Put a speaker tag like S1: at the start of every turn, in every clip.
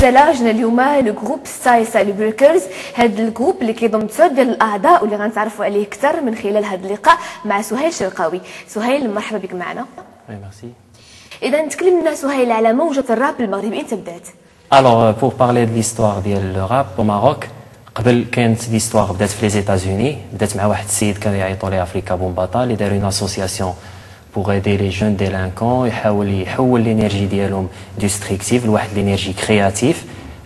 S1: مازال جينا اليوم لجروب ستايل ستايل بريكرز. هذا الجروب اللي كيضم تسعود ديال الاعضاء واللي غنتعرفوا عليه اكثر من خلال هذا اللقاء مع سهيل شرقاوي. سهيل مرحبا بك معنا.
S2: Oui, merci.
S1: اذا تكلمنا سهيل على موجة الراب المغربي، انت بدات.
S2: Alors, pour parler de l'histoire du rap au Maroc, قبل كانت l'histoire بدات في les États-Unis، بدات مع واحد السيد كان يعيطوا ليه أفريكا بومباتا اللي داروا une association pour aider les jeunes délinquants، يحول l'énergie ديالهم destructive لواحد l'énergie créative.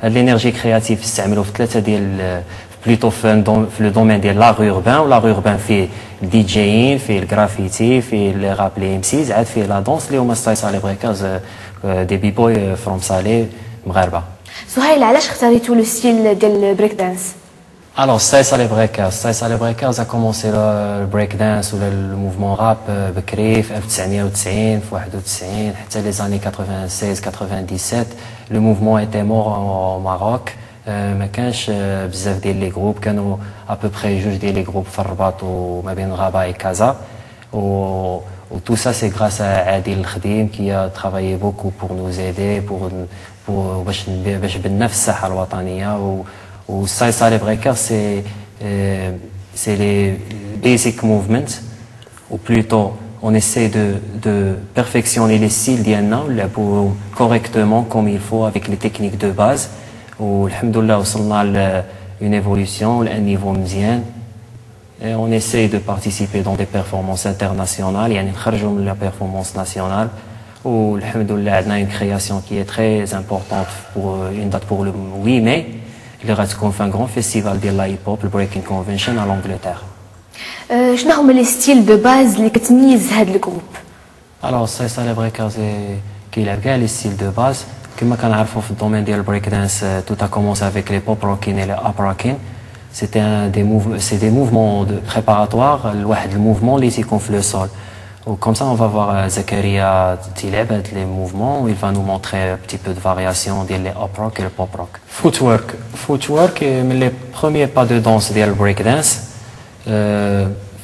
S2: هاد l'énergie créative استعملوا في ثلاثة ديال plutôt في le domaine ديال l'art urbain، و l'art urbain فيه الديجيين، فيه الجرافيتي، فيه لي راب لي MCs، عاد فيه لا دونس اللي هما ستايل سالي بريكرز دي بي بوي فروم سالي مغاربة.
S1: سهيل علاش اختاريتوا لو ستيل ديال البريك دانس؟
S2: Alors, Style Breakers a commencé le breakdance ou le mouvement rap بكري في 1990 في 91 حتى les années 96-97. Le mouvement était mort au Maroc. ما كانش بزاف ديال لي جروب، كانوا à peu près جوج ديال لي جروب في الرباط وما بين غابة وكازا. و tout ça c'est grâce à Adil Khdim qui a travaillé beaucoup pour nous aider pour باش بنا في الساحة الوطنية. و Style Breakers c'est les basic movements, ou plutôt on essaie de perfectionner les styles ديالنا pour correctement comme il faut avec les techniques de base. والحمد لله وصلنا ل une évolution à un niveau مزيان. Et on essaie de participer dans des performances internationales, يعني نخرجوا من la performance nationale. والحمد لله عندنا une création qui est très importante pour une date pour le 8 mai اللي غتكون في un grand festival ديال لا هيب هوب البريكين كونفنشن على انجلترا.
S1: شنو هما لي ستيل دو باز اللي كتميز هذا الجروب؟
S2: Alors Style Breakers كيلعب كاع لي ستيل دو باز كما كنعرفوا في الدومين ديال البريك دانس. tout a commencé avec les pop rockin et les up rockin. C'est des mouvements de préparatoires لواحد الموفمون اللي تيكون في لو سول. Comme ça, on va voir Zakaria Tileb, les mouvements, où il va nous montrer un petit peu de variation des hop rock et le pop rock. Footwork, les premiers pas de danse des breakdance,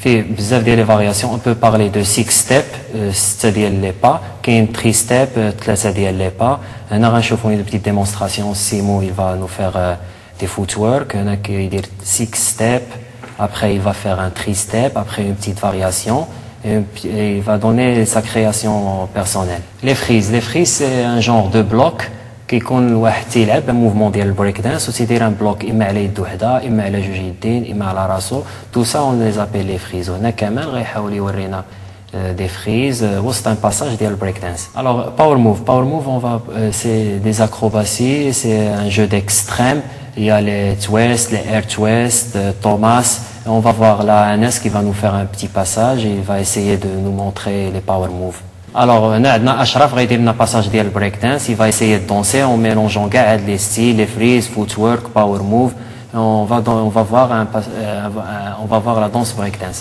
S2: fait bzaf des variations. On peut parler de 6 steps, c'est-à-dire les pas, qui est 3 steps, c'est-à-dire les pas. On a une petite démonstration. Simo, il va nous faire des footwork. On a qui dit 6 steps. Après, il va faire un 3 step. Après, une petite variation. Et il va donner sa création personnelle. Les frises, c'est un genre de bloc qui يكون واحد تيلعب un mouvement ديال البريك دانس وتيدير un bloc إما على يد وحده إما على جوج يدين إما على راسو. tout ça on les appelle les frises. وهنا كمان غيحاول يورينا des frises وسط un passage ديال البريك دانس. Alors power move on va c'est des acrobaties, c'est un jeu d'extrême. Il y a les twists, les air twists, Thomas. On va voir là Anas qui va nous faire un petit passage et il va essayer de nous montrer les power moves. Alors, on a Ashraf qui va passage de breakdance. Il va essayer de danser en mélangeant les styles, les freeze, footwork, power move. On va voir la danse breakdance.